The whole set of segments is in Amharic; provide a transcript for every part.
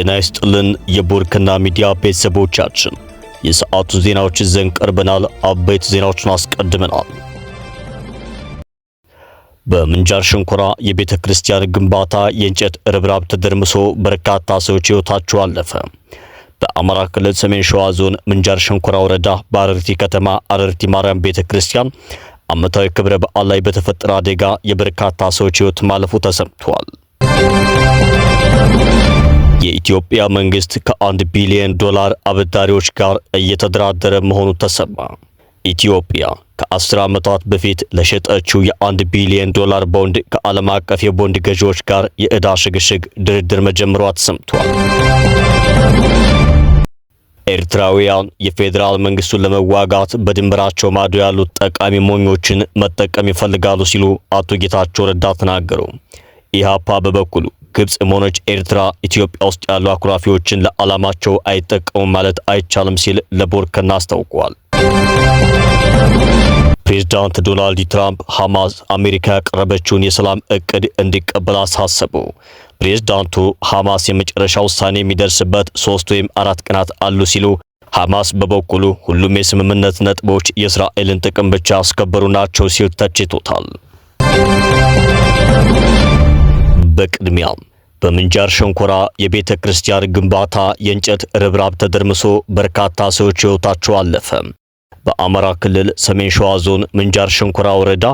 ጤና ይስጥልን የቦርከና ሚዲያ ቤተሰቦቻችን የሰዓቱ ዜናዎች ይዘን ቀርበናል። አበይት ዜናዎችን አስቀድመናል። በምንጃር ሸንኮራ የቤተ ክርስቲያን ግንባታ የእንጨት ርብራብ ተደርምሶ በርካታ ሰዎች ሕይወታቸው አለፈ። በአማራ ክልል ሰሜን ሸዋ ዞን ምንጃር ሸንኮራ ወረዳ በአረርቲ ከተማ አረርቲ ማርያም ቤተ ክርስቲያን ዓመታዊ ክብረ በዓል ላይ በተፈጠረ አደጋ የበርካታ ሰዎች ሕይወት ማለፉ ተሰምቷል። የኢትዮጵያ መንግስት ከ1 ቢሊዮን ዶላር አበዳሪዎች ጋር እየተደራደረ መሆኑ ተሰማ። ኢትዮጵያ ከ10 ዓመታት በፊት ለሸጠችው የ1 ቢሊዮን ዶላር ቦንድ ከዓለም አቀፍ የቦንድ ገዢዎች ጋር የዕዳ ሽግሽግ ድርድር መጀመሯ ተሰምቷል። ኤርትራውያን የፌዴራል መንግስቱን ለመዋጋት በድንበራቸው ማዶ ያሉት ጠቃሚ ሞኞችን መጠቀም ይፈልጋሉ ሲሉ አቶ ጌታቸው ረዳ ተናገሩ። ኢሃፓ በበኩሉ ግብጽ ሆነች ኤርትራ ኢትዮጵያ ውስጥ ያሉ አኩራፊዎችን ለዓላማቸው አይጠቀሙም ማለት አይቻልም ሲል ለቦርከና አስታውቋል። ፕሬዝዳንት ዶናልድ ትራምፕ ሐማስ አሜሪካ ያቀረበችውን የሰላም እቅድ እንዲቀበል አሳሰቡ። ፕሬዝዳንቱ ሐማስ የመጨረሻ ውሳኔ የሚደርስበት 3 ወይም 4 ቀናት አሉ ሲሉ፣ ሐማስ በበኩሉ ሁሉም የስምምነት ነጥቦች የእስራኤልን ጥቅም ብቻ ያስከበሩ ናቸው ሲል ተችቶታል። በቅድሚያ በምንጃር ሸንኮራ የቤተ ክርስቲያን ግንባታ የእንጨት ርብራብ ተደርምሶ በርካታ ሰዎች ሕይወታቸው አለፈ። በአማራ ክልል ሰሜን ሸዋ ዞን ምንጃር ሸንኮራ ወረዳ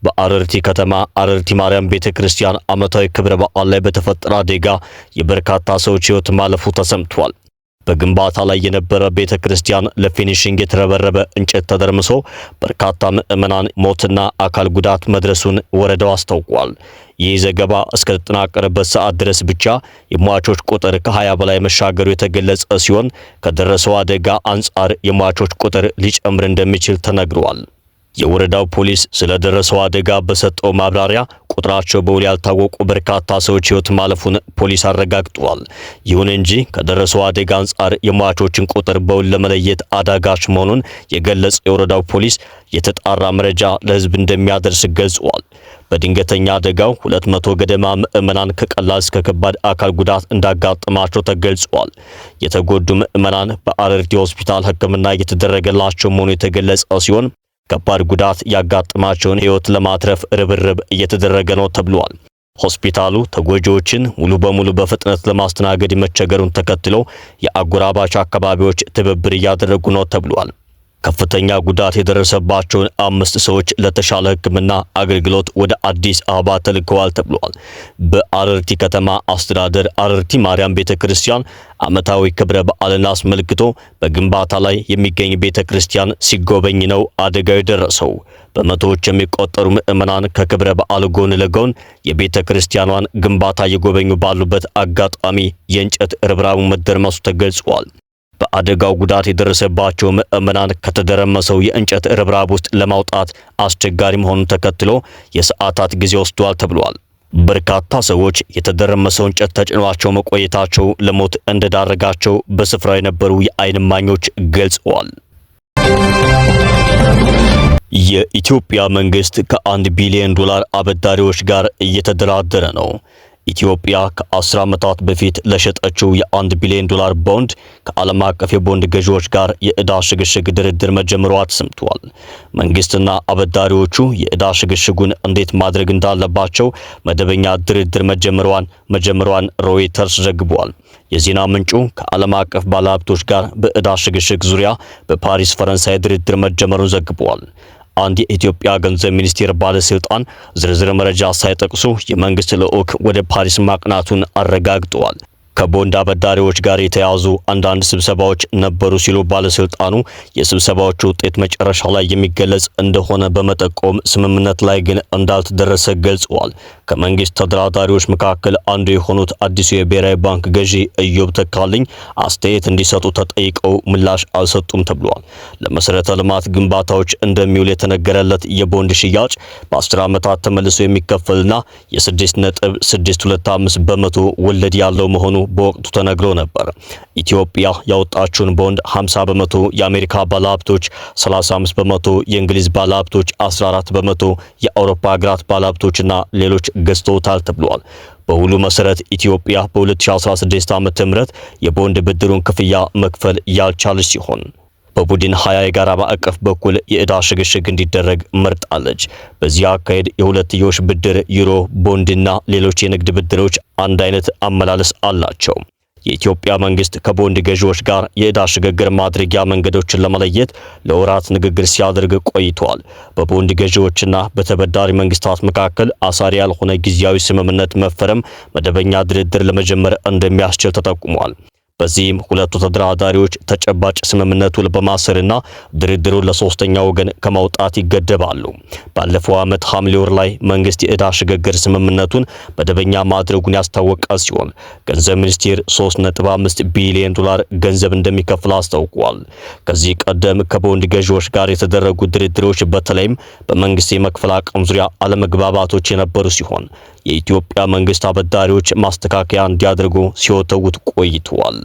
በአረርቲ ከተማ አረርቲ ማርያም ቤተ ክርስቲያን ዓመታዊ ክብረ በዓል ላይ በተፈጠረ አደጋ የበርካታ ሰዎች ሕይወት ማለፉ ተሰምቷል። በግንባታ ላይ የነበረ ቤተ ክርስቲያን ለፊኒሺንግ የተረበረበ እንጨት ተደርምሶ በርካታ ምዕመናን ሞትና አካል ጉዳት መድረሱን ወረዳው አስታውቋል። ይህ ዘገባ እስከተጠናቀረበት ሰዓት ድረስ ብቻ የሟቾች ቁጥር ከ20 በላይ መሻገሩ የተገለጸ ሲሆን ከደረሰው አደጋ አንጻር የሟቾች ቁጥር ሊጨምር እንደሚችል ተነግሯል። የወረዳው ፖሊስ ስለደረሰው አደጋ በሰጠው ማብራሪያ ቁጥራቸው በውል ያልታወቁ በርካታ ሰዎች ሕይወት ማለፉን ፖሊስ አረጋግጧል። ይሁን እንጂ ከደረሰው አደጋ አንጻር የሟቾችን ቁጥር በውል ለመለየት አዳጋች መሆኑን የገለጸው የወረዳው ፖሊስ የተጣራ መረጃ ለሕዝብ እንደሚያደርስ ገልጿል። በድንገተኛ አደጋው 200 ገደማ ምዕመናን ከቀላል እስከ ከባድ አካል ጉዳት እንዳጋጠማቸው ተገልጿል። የተጎዱ ምዕመናን በአረርቲ ሆስፒታል ሕክምና እየተደረገላቸው መሆኑ የተገለጸ ሲሆን ከባድ ጉዳት ያጋጠማቸውን ሕይወት ለማትረፍ ርብርብ እየተደረገ ነው ተብሏል። ሆስፒታሉ ተጎጂዎችን ሙሉ በሙሉ በፍጥነት ለማስተናገድ መቸገሩን ተከትሎ የአጎራባች አካባቢዎች ትብብር እያደረጉ ነው ተብሏል። ከፍተኛ ጉዳት የደረሰባቸውን 5 ሰዎች ለተሻለ ሕክምና አገልግሎት ወደ አዲስ አበባ ተልከዋል ተብሏል። በአረርቲ ከተማ አስተዳደር አረርቲ ማርያም ቤተክርስቲያን ዓመታዊ ክብረ በዓልን አስመልክቶ በግንባታ ላይ የሚገኝ ቤተክርስቲያን ሲጎበኝ ነው አደጋው የደረሰው። በመቶዎች የሚቆጠሩ ምዕመናን ከክብረ በዓል ጎን ለጎን የቤተክርስቲያኗን ግንባታ እየጎበኙ ባሉበት አጋጣሚ የእንጨት ርብራቡ መደርመሱ ተገልጿል። በአደጋው ጉዳት የደረሰባቸው ምዕመናን ከተደረመሰው የእንጨት ርብራብ ውስጥ ለማውጣት አስቸጋሪ መሆኑን ተከትሎ የሰዓታት ጊዜ ወስዷል ተብሏል። በርካታ ሰዎች የተደረመሰው እንጨት ተጭኗቸው መቆየታቸው ለሞት እንደዳረጋቸው በስፍራው የነበሩ የዓይን እማኞች ገልጸዋል። የኢትዮጵያ መንግስት ከ1 ቢሊዮን ዶላር አበዳሪዎች ጋር እየተደራደረ ነው። ኢትዮጵያ ከ10 ዓመታት በፊት ለሸጠችው የ1 ቢሊዮን ዶላር ቦንድ ከዓለም አቀፍ የቦንድ ገዢዎች ጋር የዕዳ ሽግሽግ ድርድር መጀመሯ ተሰምቷል። መንግስትና አበዳሪዎቹ የዕዳ ሽግሽጉን እንዴት ማድረግ እንዳለባቸው መደበኛ ድርድር መጀመሯን ሮይተርስ ዘግቧል። የዜና ምንጩ ከዓለም አቀፍ ባለሀብቶች ጋር በዕዳ ሽግሽግ ዙሪያ በፓሪስ ፈረንሳይ ድርድር መጀመሩን ዘግቧል። አንድ የኢትዮጵያ ገንዘብ ሚኒስቴር ባለስልጣን ዝርዝር መረጃ ሳይጠቅሱ የመንግስት ልዑክ ወደ ፓሪስ ማቅናቱን አረጋግጠዋል። ከቦንድ አበዳሪዎች ጋር የተያዙ አንዳንድ ስብሰባዎች ነበሩ ሲሉ ባለስልጣኑ የስብሰባዎቹ ውጤት መጨረሻ ላይ የሚገለጽ እንደሆነ በመጠቆም ስምምነት ላይ ግን እንዳልተደረሰ ገልጸዋል። ከመንግስት ተደራዳሪዎች መካከል አንዱ የሆኑት አዲሱ የብሔራዊ ባንክ ገዢ ኢዮብ ተካልኝ አስተያየት እንዲሰጡ ተጠይቀው ምላሽ አልሰጡም ተብሏል። ለመሰረተ ልማት ግንባታዎች እንደሚውል የተነገረለት የቦንድ ሽያጭ በ10 ዓመታት ተመልሶ የሚከፈልና የ6.625 በመቶ ወለድ ያለው መሆኑ በወቅቱ ተነግሮ ነበር። ኢትዮጵያ ያወጣችውን ቦንድ 50 በመቶ የአሜሪካ ባለሀብቶች፣ 35 በመቶ የእንግሊዝ ባለሀብቶች፣ 14 በመቶ የአውሮፓ ሀገራት ባለሀብቶችና ሌሎች ገዝተውታል ተብሏል። በውሉ መሰረት ኢትዮጵያ በ2016 ዓ.ም የቦንድ ብድሩን ክፍያ መክፈል ያልቻለች ሲሆን በቡድን 20 የጋራ ማዕቀፍ በኩል የዕዳ ሽግሽግ እንዲደረግ መርጣለች። በዚህ አካሄድ የሁለትዮሽ ብድር፣ ዩሮ ቦንድና ሌሎች የንግድ ብድሮች አንድ አይነት አመላለስ አላቸው። የኢትዮጵያ መንግስት ከቦንድ ገዢዎች ጋር የዕዳ ሽግግር ማድረጊያ መንገዶችን ለመለየት ለወራት ንግግር ሲያደርግ ቆይቷል። በቦንድ ገዢዎችና በተበዳሪ መንግስታት መካከል አሳሪ ያልሆነ ጊዜያዊ ስምምነት መፈረም መደበኛ ድርድር ለመጀመር እንደሚያስችል ተጠቁሟል። በዚህም ሁለቱ ተደራዳሪዎች ተጨባጭ ስምምነቱን በማሰርና ድርድሩን ለሶስተኛ ወገን ከማውጣት ይገደባሉ። ባለፈው ዓመት ሐምሌ ወር ላይ መንግስት የዕዳ ሽግግር ስምምነቱን መደበኛ ማድረጉን ያስታወቀ ሲሆን ገንዘብ ሚኒስቴር 3.5 ቢሊዮን ዶላር ገንዘብ እንደሚከፍል አስታውቋል። ከዚህ ቀደም ከቦንድ ገዢዎች ጋር የተደረጉ ድርድሮች በተለይም በመንግስት የመክፈል አቅም ዙሪያ አለመግባባቶች የነበሩ ሲሆን የኢትዮጵያ መንግስት አበዳሪዎች ማስተካከያ እንዲያደርጉ ሲወተውት ቆይተዋል።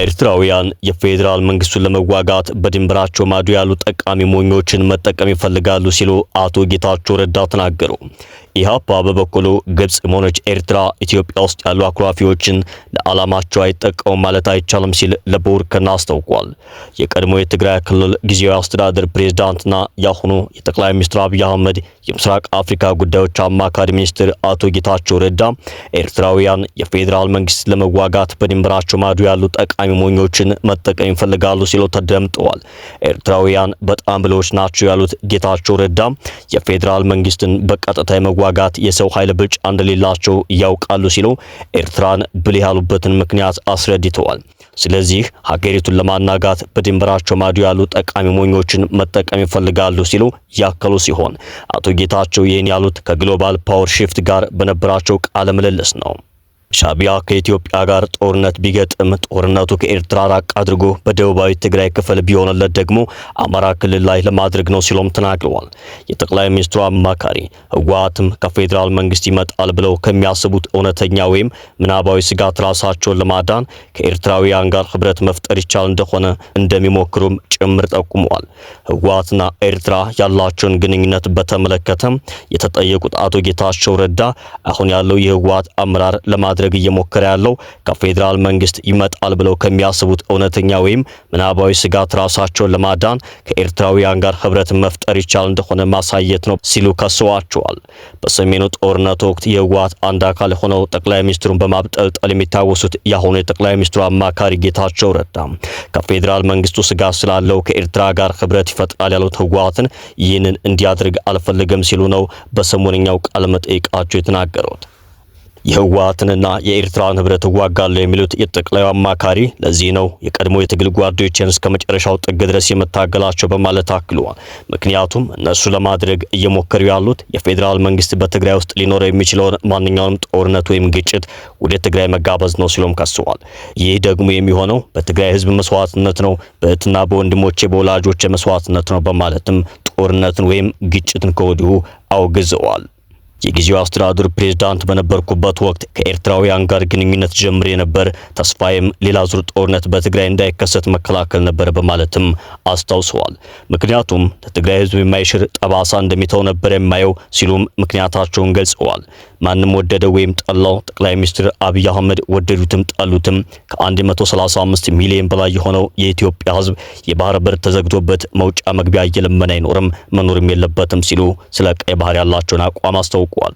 ኤርትራውያን የፌዴራል መንግስቱን ለመዋጋት በድንበራቸው ማዶ ያሉ ጠቃሚ ሞኞችን መጠቀም ይፈልጋሉ ሲሉ አቶ ጌታቸው ረዳ ተናገሩ። ኢህአፓ በበኩሉ ግብጽም ሆነች ኤርትራ ኢትዮጵያ ውስጥ ያሉ አኩራፊዎችን ለዓላማቸው አይጠቀሙም ማለት አይቻልም ሲል ለቦርከና አስታውቋል። የቀድሞ የትግራይ ክልል ጊዜያዊ አስተዳደር ፕሬዝዳንትና ያሁኑ የጠቅላይ ሚኒስትር አብይ አህመድ የምስራቅ አፍሪካ ጉዳዮች አማካሪ ሚኒስትር አቶ ጌታቸው ረዳ ኤርትራውያን የፌዴራል መንግስት ለመዋጋት በድንበራቸው ማዶ ያሉ ጠቃሚ ሞኞችን መጠቀም ይፈልጋሉ ሲሉ ተደምጠዋል። ኤርትራውያን በጣም ብልሆች ናቸው ያሉት ጌታቸው ረዳ የፌዴራል መንግስትን በቀጥታ የመዋጋት የሰው ኃይል ብልጫ እንደሌላቸው ያውቃሉ ሲሉ ኤርትራን ብልህ ያሉበትን ምክንያት አስረድተዋል። ስለዚህ ሀገሪቱን ለማናጋት በድንበራቸው ማዶ ያሉ ጠቃሚ ሞኞችን መጠቀም ይፈልጋሉ ሲሉ ያከሉ ሲሆን አቶ ጌታቸው ይህን ያሉት ከግሎባል ፓወር ሺፍት ጋር በነበራቸው ቃለ ምልልስ ነው። ሻቢያ ከኢትዮጵያ ጋር ጦርነት ቢገጥም ጦርነቱ ከኤርትራ ራቅ አድርጎ በደቡባዊ ትግራይ ክፍል ቢሆንለት ደግሞ አማራ ክልል ላይ ለማድረግ ነው ሲሉም ተናግረዋል። የጠቅላይ ሚኒስትሩ አማካሪ ህወሓትም ከፌዴራል መንግስት ይመጣል ብለው ከሚያስቡት እውነተኛ ወይም ምናባዊ ስጋት ራሳቸውን ለማዳን ከኤርትራውያን ጋር ህብረት መፍጠር ይቻል እንደሆነ እንደሚሞክሩም ጭምር ጠቁመዋል። ህወሓትና ኤርትራ ያላቸውን ግንኙነት በተመለከተ የተጠየቁት አቶ ጌታቸው ረዳ አሁን ያለው የህወሓት አመራር ለማድረግ እየሞከረ ያለው ከፌዴራል መንግስት ይመጣል ብለው ከሚያስቡት እውነተኛ ወይም ምናባዊ ስጋት ራሳቸውን ለማዳን ከኤርትራውያን ጋር ህብረት መፍጠር ይቻል እንደሆነ ማሳየት ነው ሲሉ ከሰዋቸዋል። በሰሜኑ ጦርነት ወቅት የህወሓት አንድ አካል ሆነው ጠቅላይ ሚኒስትሩን በማብጠልጠል የሚታወሱት የአሁኑ የጠቅላይ ሚኒስትሩ አማካሪ ጌታቸው ረዳ ከፌዴራል መንግስቱ ስጋት ስላለው ከኤርትራ ጋር ህብረት ይፈጥራል ያሉት ህወሓትን ይህንን እንዲያደርግ አልፈልግም ሲሉ ነው በሰሞንኛው ቃለ መጠይቃቸው የተናገሩት። የህወሓትንና የኤርትራን ህብረት እዋጋለሁ የሚሉት የጠቅላዩ አማካሪ ለዚህ ነው የቀድሞ የትግል ጓዶችን እስከ መጨረሻው ጥግ ድረስ የመታገላቸው በማለት አክለዋል። ምክንያቱም እነሱ ለማድረግ እየሞከሩ ያሉት የፌዴራል መንግስት በትግራይ ውስጥ ሊኖረው የሚችለውን ማንኛውንም ጦርነት ወይም ግጭት ወደ ትግራይ መጋበዝ ነው ሲሉም ከሰዋል። ይህ ደግሞ የሚሆነው በትግራይ ህዝብ መስዋዕትነት ነው፣ በእህትና በወንድሞቼ በወላጆቼ መስዋዕትነት ነው በማለትም ጦርነትን ወይም ግጭትን ከወዲሁ አውግዘዋል። የጊዜው አስተዳደር ፕሬዝዳንት በነበርኩበት ወቅት ከኤርትራውያን ጋር ግንኙነት ጀምሬ ነበር። ተስፋዬም ሌላ ዙር ጦርነት በትግራይ እንዳይከሰት መከላከል ነበር በማለትም አስታውሰዋል። ምክንያቱም ለትግራይ ህዝብ የማይሽር ጠባሳ እንደሚተው ነበር የማየው ሲሉም ምክንያታቸውን ገልጸዋል። ማንም ወደደው ወይም ጠላው ጠቅላይ ሚኒስትር አብይ አህመድ ወደዱትም ጠሉትም ከ135 ሚሊዮን በላይ የሆነው የኢትዮጵያ ህዝብ የባህር በር ተዘግቶበት መውጫ መግቢያ እየለመነ አይኖርም፣ መኖርም የለበትም ሲሉ ስለ ቀይ ባህር ያላቸውን አቋም አስታውቀዋል።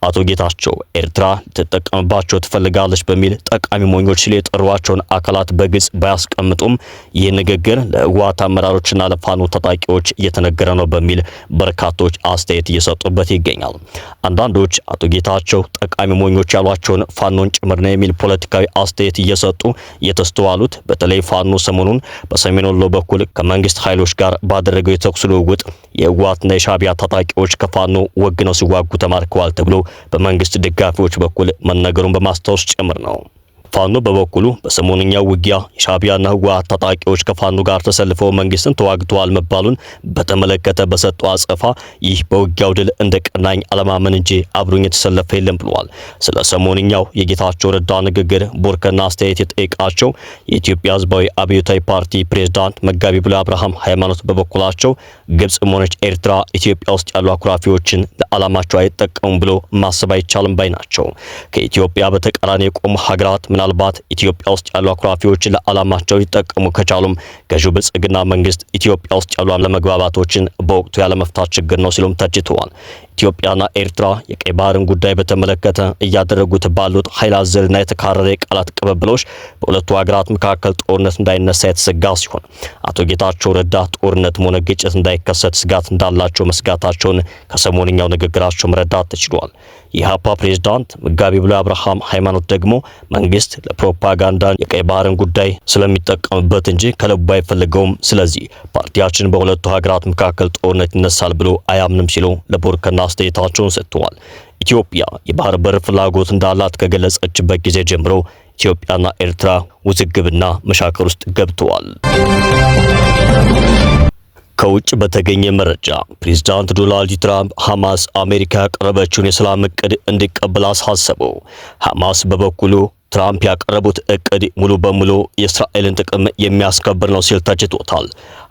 አቶ ጌታቸው ኤርትራ ልትጠቀምባቸው ትፈልጋለች በሚል ጠቃሚ ሞኞች ሲሉ የጠሯቸውን አካላት በግልጽ ባያስቀምጡም ይህ ንግግር ለህወሓት አመራሮችና ለፋኖ ታጣቂዎች እየተነገረ ነው በሚል በርካቶች አስተያየት እየሰጡበት ይገኛል። አንዳንዶች አቶ ጌታቸው ጠቃሚ ሞኞች ያሏቸውን ፋኖን ጭምር ነው የሚል ፖለቲካዊ አስተያየት እየሰጡ የተስተዋሉት በተለይ ፋኖ ሰሞኑን በሰሜን ወሎ በኩል ከመንግስት ኃይሎች ጋር ባደረገው የተኩስ ልውውጥ የህወሓትና የሻቢያ ታጣቂዎች ከፋኖ ወግነው ሲዋጉ ተማርከዋል ተብሎ በመንግስት ደጋፊዎች በኩል መነገሩን በማስታወስ ጭምር ነው። ፋኖ በበኩሉ በሰሞንኛው ውጊያ የሻዕቢያና ህወሓት ታጣቂዎች ከፋኖ ጋር ተሰልፈው መንግስትን ተዋግተዋል መባሉን በተመለከተ በሰጠው አጸፋ ይህ በውጊያው ድል እንደቀናኝ አለማመን እንጂ አብሮኝ የተሰለፈ የለም ብለዋል። ስለ ሰሞንኛው የጌታቸው ረዳ ንግግር ቦርከና አስተያየት የጠየቃቸው የኢትዮጵያ ህዝባዊ አብዮታዊ ፓርቲ ፕሬዝዳንት መጋቢ ብሉይ አብርሃም ሃይማኖት በበኩላቸው ግብጽም ሆነች ኤርትራ ኢትዮጵያ ውስጥ ያሉ አኩራፊዎችን ለዓላማቸው አይጠቀሙም ብሎ ማሰብ አይቻልም ባይ ናቸው። ከኢትዮጵያ በተቃራኒ የቆሙ ሀገራት ምናልባት ኢትዮጵያ ውስጥ ያሉ አኩራፊዎችን ለዓላማቸው ሊጠቀሙ ከቻሉም ገዢው ብልጽግና መንግስት ኢትዮጵያ ውስጥ ያሉ አለመግባባቶችን በወቅቱ ያለመፍታት ችግር ነው ሲሉም ተችተዋል። ኢትዮጵያና ኤርትራ የቀይ ባህርን ጉዳይ በተመለከተ እያደረጉት ባሉት ኃይል አዘልና የተካረረ የቃላት ቅብብሎች በሁለቱ ሀገራት መካከል ጦርነት እንዳይነሳ የተሰጋ ሲሆን አቶ ጌታቸው ረዳ ጦርነትም ሆነ ግጭት እንዳይከሰት ስጋት እንዳላቸው መስጋታቸውን ከሰሞንኛው ንግግራቸው መረዳት ተችሏል። የኢህአፓ ፕሬዝዳንት መጋቢ ብሉይ አብርሃም ሃይማኖት ደግሞ መንግስት ለፕሮፓጋንዳ የቀይ ባህርን ጉዳይ ስለሚጠቀምበት እንጂ ከልቡ አይፈልገውም። ስለዚህ ፓርቲያችን በሁለቱ ሀገራት መካከል ጦርነት ይነሳል ብሎ አያምንም ሲሉ ለቦርከና አስተያየታቸውን ሰጥተዋል። ኢትዮጵያ የባህር በር ፍላጎት እንዳላት ከገለጸችበት ጊዜ ጀምሮ ኢትዮጵያና ኤርትራ ውዝግብና መሻከር ውስጥ ገብተዋል። ከውጭ በተገኘ መረጃ ፕሬዝዳንት ዶናልድ ትራምፕ ሐማስ አሜሪካ ያቀረበችውን የሰላም እቅድ እንዲቀበል አሳሰበው። ሐማስ በበኩሉ ትራምፕ ያቀረቡት እቅድ ሙሉ በሙሉ የእስራኤልን ጥቅም የሚያስከብር ነው ሲል ተችቶታል።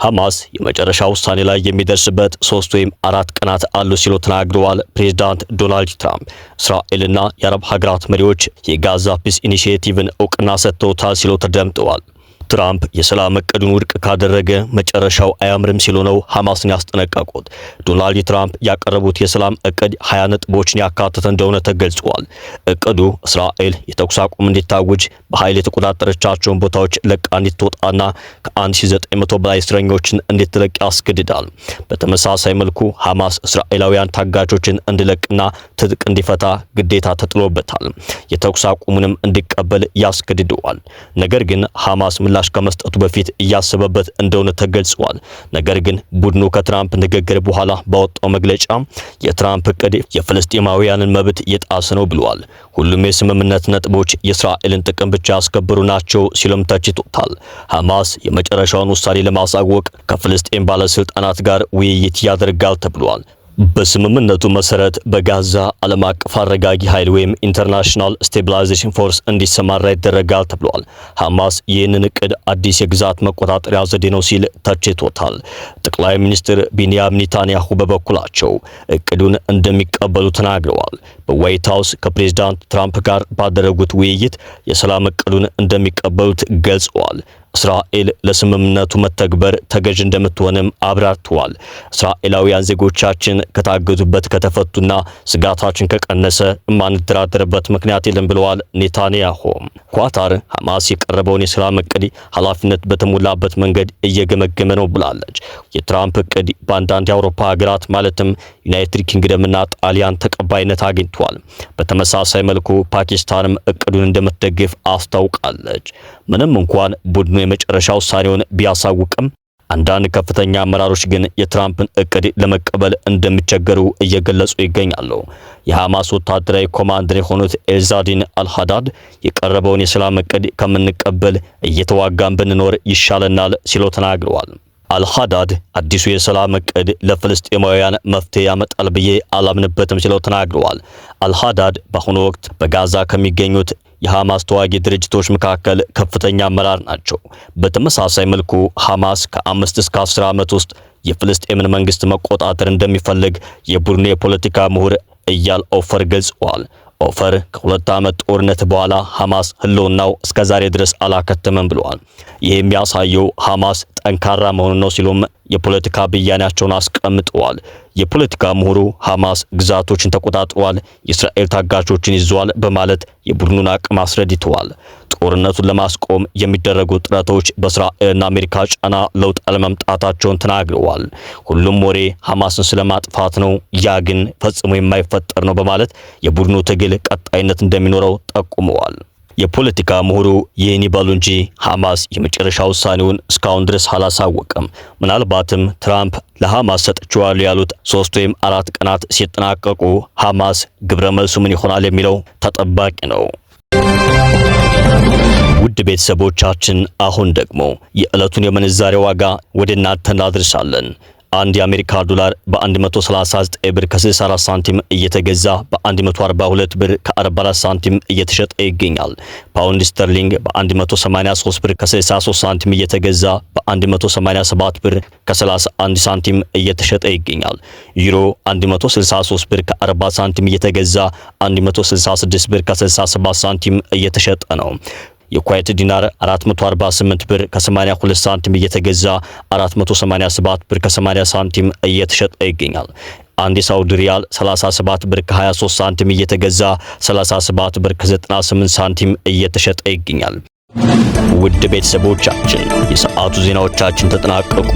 ሐማስ የመጨረሻ ውሳኔ ላይ የሚደርስበት 3 ወይም 4 ቀናት አሉ ሲሉ ተናግረዋል። ፕሬዝዳንት ዶናልድ ትራምፕ እስራኤልና የአረብ ሀገራት መሪዎች የጋዛ ፒስ ኢኒሺዬቲቭን እውቅና ሰጥተውታል ሲሉ ተደምጠዋል። ትራምፕ የሰላም እቅዱን ውድቅ ካደረገ መጨረሻው አያምርም ሲሉ ነው ሐማስን ያስጠነቀቁት። ዶናልድ ትራምፕ ያቀረቡት የሰላም እቅድ 20 ነጥቦችን ያካተተ እንደሆነ ተገልጿል። እቅዱ እስራኤል የተኩስ አቁም እንዲታወጅ፣ በኃይል የተቆጣጠረቻቸውን ቦታዎች ለቃ እንድትወጣና ከ1900 በላይ እስረኞችን እንድትለቅ ያስገድዳል። በተመሳሳይ መልኩ ሐማስ እስራኤላውያን ታጋቾችን እንዲለቅና ትጥቅ እንዲፈታ ግዴታ ተጥሎበታል። የተኩስ አቁሙንም እንዲቀበል ያስገድደዋል። ነገር ግን ሐማስ ምላሽ ከመስጠቱ በፊት እያሰበበት እንደሆነ ተገልጿል። ነገር ግን ቡድኑ ከትራምፕ ንግግር በኋላ ባወጣው መግለጫ የትራምፕ እቅድ የፍልስጤማውያንን መብት እየጣሰ ነው ብሏል። ሁሉም የስምምነት ነጥቦች የእስራኤልን ጥቅም ብቻ ያስከብሩ ናቸው ሲሉም ተችቶታል። ሐማስ የመጨረሻውን ውሳኔ ለማሳወቅ ከፍልስጤም ባለስልጣናት ጋር ውይይት ያደርጋል ተብሏል። በስምምነቱ መሰረት በጋዛ ዓለም አቀፍ አረጋጊ ኃይል ወይም ኢንተርናሽናል ስቴቢላይዜሽን ፎርስ እንዲሰማራ ይደረጋል ተብሏል። ሐማስ ይህንን እቅድ አዲስ የግዛት መቆጣጠሪያ ዘዴ ነው ሲል ተችቶታል። ጠቅላይ ሚኒስትር ቢንያሚን ኔታንያሁ በበኩላቸው እቅዱን እንደሚቀበሉ ተናግረዋል። በዋይት ሃውስ ከፕሬዝዳንት ትራምፕ ጋር ባደረጉት ውይይት የሰላም እቅዱን እንደሚቀበሉት ገልጸዋል። እስራኤል ለስምምነቱ መተግበር ተገዥ እንደምትሆንም አብራርተዋል። እስራኤላውያን ዜጎቻችን ከታገቱበት ከተፈቱና ስጋታችን ከቀነሰ የማንደራደርበት ምክንያት የለም ብለዋል ኔታንያሁ። ኳታር ሐማስ የቀረበውን የሰላም እቅድ ኃላፊነት በተሞላበት መንገድ እየገመገመ ነው ብላለች። የትራምፕ እቅድ በአንዳንድ የአውሮፓ ሀገራት ማለትም ዩናይትድ ኪንግደምና ጣሊያን ተቀባይነት አግኝቷል። በተመሳሳይ መልኩ ፓኪስታንም እቅዱን እንደምትደግፍ አስታውቃለች። ምንም እንኳን ቡድኑ የመጨረሻ ውሳኔውን ቢያሳውቅም አንዳንድ ከፍተኛ አመራሮች ግን የትራምፕን እቅድ ለመቀበል እንደሚቸገሩ እየገለጹ ይገኛሉ። የሐማስ ወታደራዊ ኮማንደር የሆኑት ኤልዛዲን አልሃዳድ የቀረበውን የሰላም እቅድ ከምንቀበል እየተዋጋን ብንኖር ይሻለናል ሲሉ ተናግረዋል። አልሃዳድ አዲሱ የሰላም እቅድ ለፍልስጤማውያን መፍትሄ ያመጣል ብዬ አላምንበትም ሲሉ ተናግረዋል። አልሃዳድ በአሁኑ ወቅት በጋዛ ከሚገኙት የሐማስ ተዋጊ ድርጅቶች መካከል ከፍተኛ አመራር ናቸው። በተመሳሳይ መልኩ ሐማስ ከ5 እስከ 10 ዓመት ውስጥ የፍልስጤምን መንግስት መቆጣጠር እንደሚፈልግ የቡድኑ የፖለቲካ ምሁር እያል ኦፈር ገልጸዋል። ኦፈር ከ2 ዓመት ጦርነት በኋላ ሐማስ ህልውናው እስከ ዛሬ ድረስ አላከተመም ብለዋል። ይህ የሚያሳየው ሐማስ ጠንካራ መሆኑን ነው ሲሉም የፖለቲካ ብያኔያቸውን አስቀምጠዋል። የፖለቲካ ምሁሩ ሐማስ ግዛቶችን ተቆጣጥሯል፣ የእስራኤል ታጋቾችን ይዟል በማለት የቡድኑን አቅም አስረድተዋል። ጦርነቱን ለማስቆም የሚደረጉ ጥረቶች በእስራኤልና አሜሪካ ጫና ለውጥ አለመምጣታቸውን ተናግረዋል። ሁሉም ወሬ ሐማስን ስለማጥፋት ነው፣ ያ ግን ፈጽሞ የማይፈጠር ነው በማለት የቡድኑ ትግል ቀጣይነት እንደሚኖረው ጠቁመዋል። የፖለቲካ ምሁሩ ይህን ይበሉ እንጂ ሐማስ የመጨረሻ ውሳኔውን እስካሁን ድረስ አላሳወቀም። ምናልባትም ትራምፕ ለሐማስ ሰጥቼዋለሁ ያሉት 3 ወይም 4 ቀናት ሲጠናቀቁ ሐማስ ግብረ መልሱ ምን ይሆናል የሚለው ተጠባቂ ነው። ውድ ቤተሰቦቻችን አሁን ደግሞ የዕለቱን የምንዛሬ ዋጋ ወደ እናንተ እናደርሳለን። አንድ የአሜሪካ ዶላር በ139 ብር ከ64 ሳንቲም እየተገዛ በ142 ብር ከ44 ሳንቲም እየተሸጠ ይገኛል። ፓውንድ ስተርሊንግ በ183 ብር ከ63 ሳንቲም እየተገዛ በ187 ብር ከ31 ሳንቲም እየተሸጠ ይገኛል። ዩሮ 163 ብር ከ40 ሳንቲም እየተገዛ 166 ብር ከ67 ሳንቲም እየተሸጠ ነው። የኩዌት ዲናር 448 ብር ከ82 ሳንቲም እየተገዛ 487 ብር ከ80 ሳንቲም እየተሸጠ ይገኛል። አንድ የሳውዲ ሪያል 37 ብር ከ23 ሳንቲም እየተገዛ 37 ብር ከ98 ሳንቲም እየተሸጠ ይገኛል። ውድ ቤተሰቦቻችን የሰዓቱ ዜናዎቻችን ተጠናቀቁ።